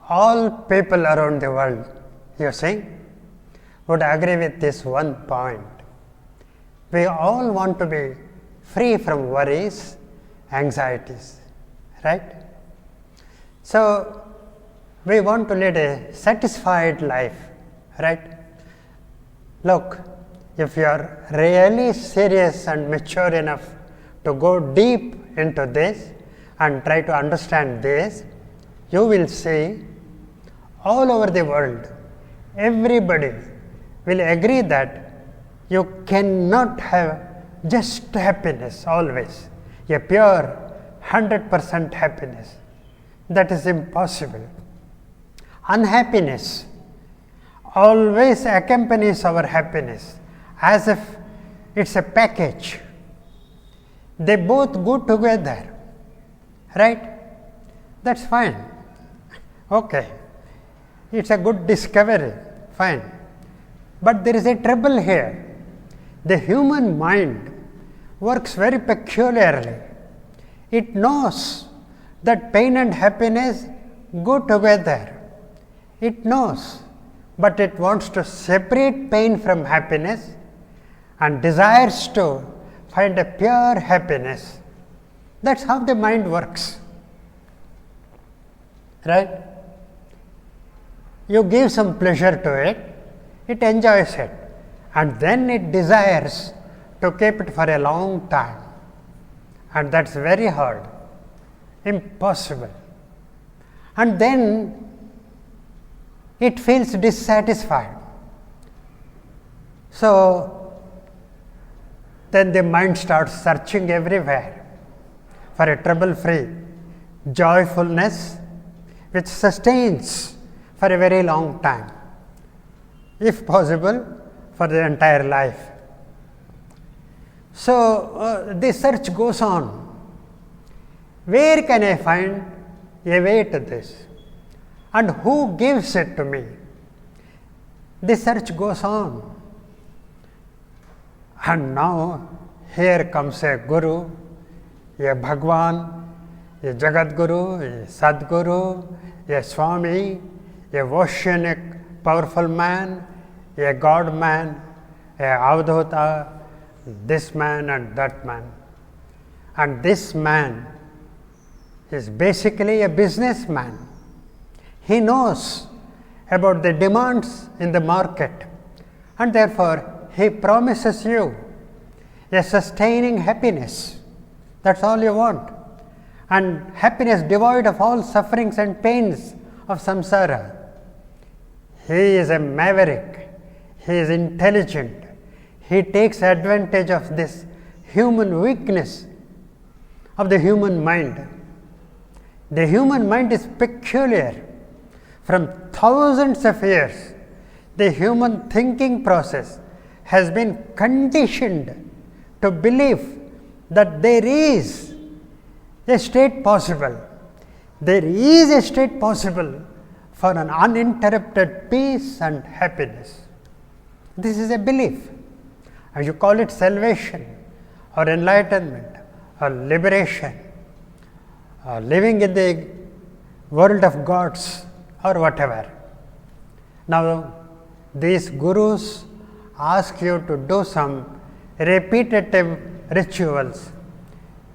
all people around the world, you see, would agree with this one point. We all want to be free from worries, anxieties, right? So, we want to lead a satisfied life, right? Look, if you are really serious and mature enough to go deep into this and try to understand this, you will see all over the world, everybody will agree that you cannot have just happiness always, a pure 100% happiness. That is impossible. Unhappiness always accompanies our happiness as if it's a package. They both go together, right? That's fine. Okay. It's a good discovery, fine. But there is a trouble here. The human mind works very peculiarly. It knows that pain and happiness go together. It knows, but it wants to separate pain from happiness and desires to find a pure happiness. That's how the mind works, right? You give some pleasure to it, it enjoys it, and then it desires to keep it for a long time, and that's very hard, impossible. And then it feels dissatisfied. So, then the mind starts searching everywhere for a trouble-free joyfulness which sustains for a very long time, if possible for the entire life. So, the search goes on. Where can I find a way to this? And who gives it to me? The search goes on. And now here comes a Guru, a Bhagwan, a Jagat Guru, a Sadguru, a Swami, a oceanic powerful man, a God man, a Avadhuta, this man and that man. And this man is basically a businessman. He knows about the demands in the market, and therefore he promises you a sustaining happiness. That's all you want. And happiness devoid of all sufferings and pains of samsara. He is a maverick. He is intelligent. He takes advantage of this human weakness of the human mind. The human mind is peculiar. From thousands of years, the human thinking process has been conditioned to believe that there is a state possible. There is a state possible for an uninterrupted peace and happiness. This is a belief. And you call it salvation or enlightenment or liberation or living in the world of gods or whatever. Now, these gurus ask you to do some repetitive rituals.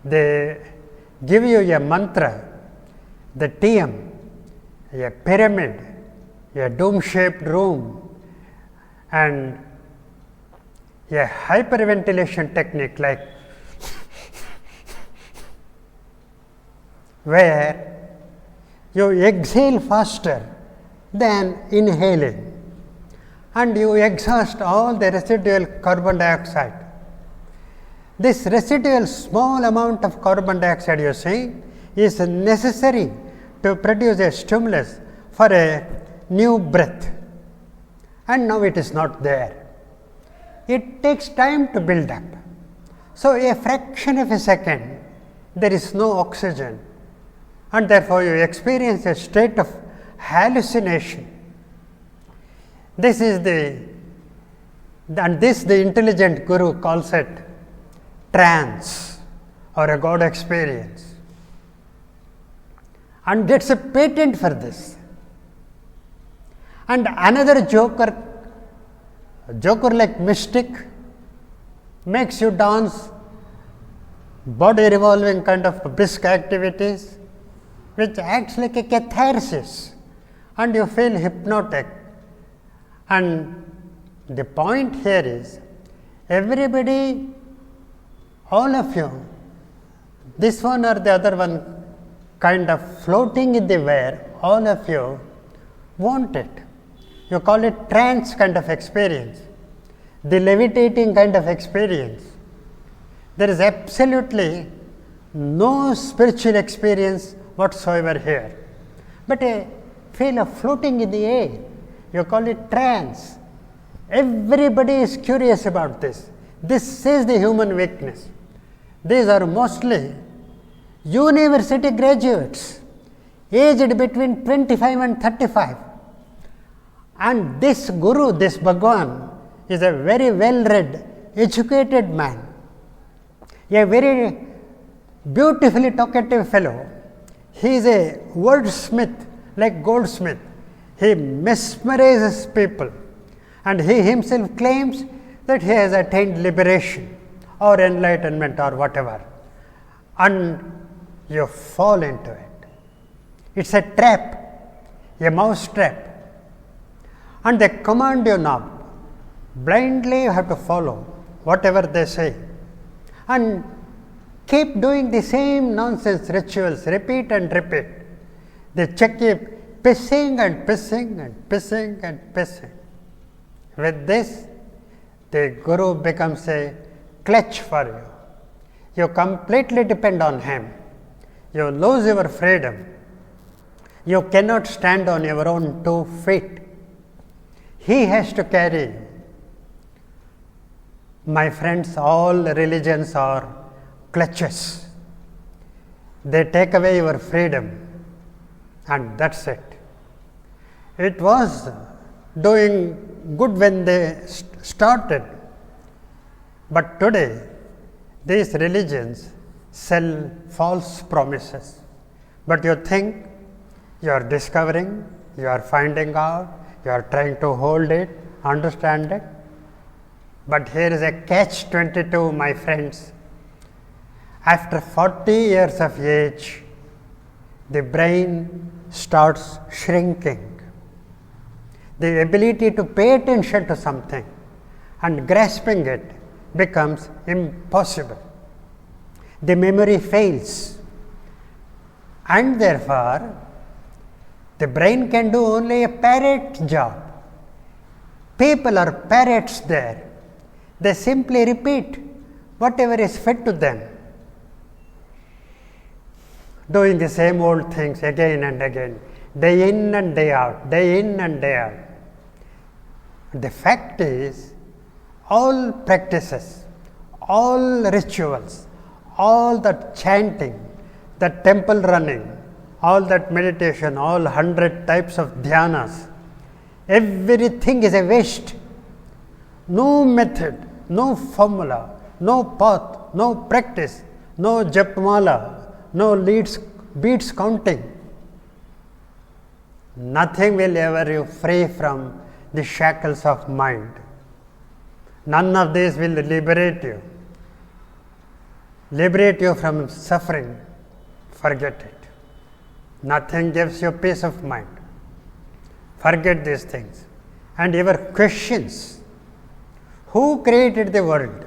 They give you a mantra, the tiyam, a pyramid, a dome-shaped room, and a hyperventilation technique like where you exhale faster than inhaling and you exhaust all the residual carbon dioxide. This residual small amount of carbon dioxide, you see, is necessary to produce a stimulus for a new breath, and now it is not there. It takes time to build up. So, a fraction of a second there is no oxygen, and therefore you experience a state of hallucination. This is the intelligent guru calls it trance or a God experience, and gets a patent for this. And another joker like mystic, makes you dance, body revolving kind of brisk activities, which acts like a catharsis, and you feel hypnotic. And the point here is, everybody, all of you, this one or the other one, kind of floating in the air, all of you want it. You call it trance kind of experience, the levitating kind of experience. There is absolutely no spiritual experience whatsoever here, but a feel of floating in the air. You call it trance. Everybody is curious about this. This is the human weakness. These are mostly university graduates, aged between 25 and 35. And this Guru, this Bhagwan, is a very well-read, educated man, a very beautifully talkative fellow. He is a wordsmith, like Goldsmith. He mesmerizes people, and he himself claims that he has attained liberation or enlightenment or whatever, and you fall into it. It's a trap, a mouse trap, and they command you now. Blindly you have to follow whatever they say, and keep doing the same nonsense rituals, repeat and repeat. They keep pissing and pissing and pissing and pissing. With this, the Guru becomes a clutch for you. You completely depend on him. You lose your freedom. You cannot stand on your own 2 feet. He has to carry you. My friends, all religions are clutches. They take away your freedom, and that's it. It was doing good when they started, but today these religions sell false promises. But you think you are discovering, you are finding out, you are trying to hold it, understand it. But here is a catch-22, my friends. After 40 years of age, the brain starts shrinking. The ability to pay attention to something and grasping it becomes impossible. The memory fails, and therefore the brain can do only a parrot job. People are parrots there. They simply repeat whatever is fed to them, doing the same old things again and again, day in and day out, day in and day out. The fact is, all practices, all rituals, all that chanting, that temple running, all that meditation, all 100 types of dhyanas, everything is a waste. No method, no formula, no path, no practice, no japmala, no beads counting. Nothing will ever you free from the shackles of mind. None of this will liberate you from suffering. Forget it. Nothing gives you peace of mind. Forget these things. And your questions, who created the world,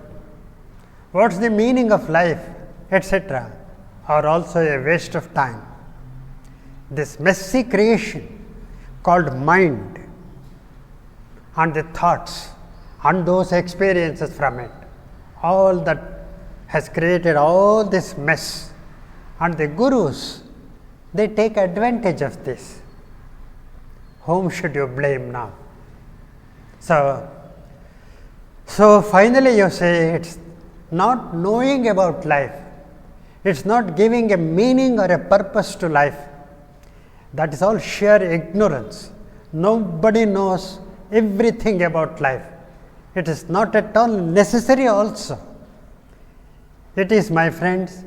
what's the meaning of life, etc., are also a waste of time. This messy creation called mind, and the thoughts and those experiences from it, all that has created all this mess. And the gurus, they take advantage of this. Whom should you blame now? So finally you say, it's not knowing about life, it's not giving a meaning or a purpose to life. That is all sheer ignorance. Nobody knows everything about life. It is not at all necessary also. It is, my friends,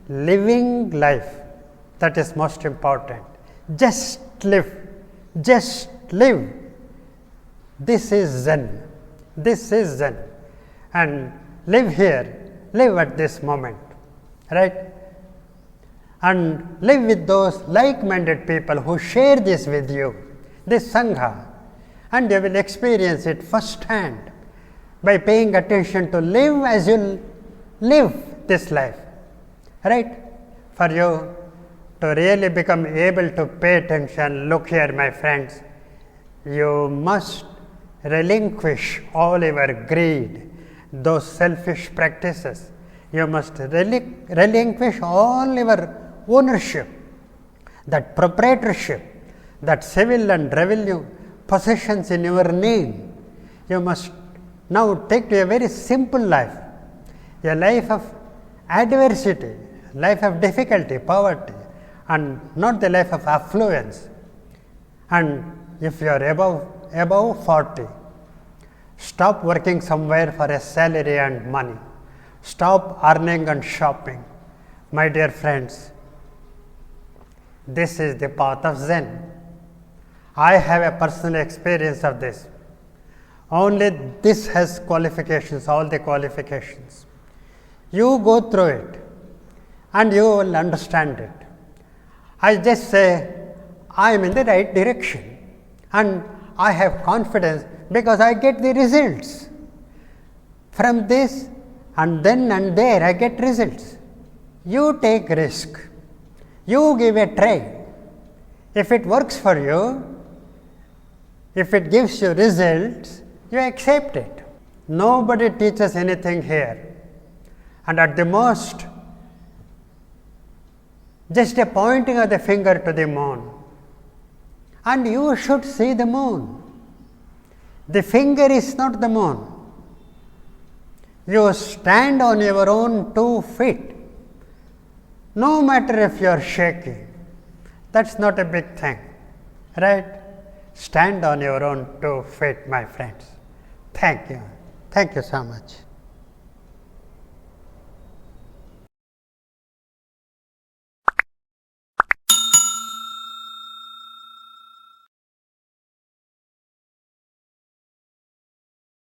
living life that is most important. Just live. Just live. This is Zen. This is Zen. And live here, live at this moment, right? And live with those like-minded people who share this with you, this Sangha, and you will experience it first-hand by paying attention to live as you live this life, right? For you to really become able to pay attention, look here, my friends, you must relinquish all your greed, those selfish practices. You must relinquish all your ownership, that proprietorship, that civil and revenue possessions in your name. You must now take to a very simple life, a life of adversity, life of difficulty, poverty, and not the life of affluence. And if you are above 40, stop working somewhere for a salary and money. Stop earning and shopping. My dear friends, this is the path of Zen. I have a personal experience of this. Only this has qualifications, all the qualifications. You go through it and you will understand it. I just say, I am in the right direction and I have confidence because I get the results. From this and then and there I get results. You take risk. You give a try. If it works for you, if it gives you results, you accept it. Nobody teaches anything here. And at the most, just a pointing of the finger to the moon. And you should see the moon. The finger is not the moon. You stand on your own 2 feet. No matter if you are shaking, that's not a big thing, right? Stand on your own 2 feet, my friends. Thank you. Thank you so much.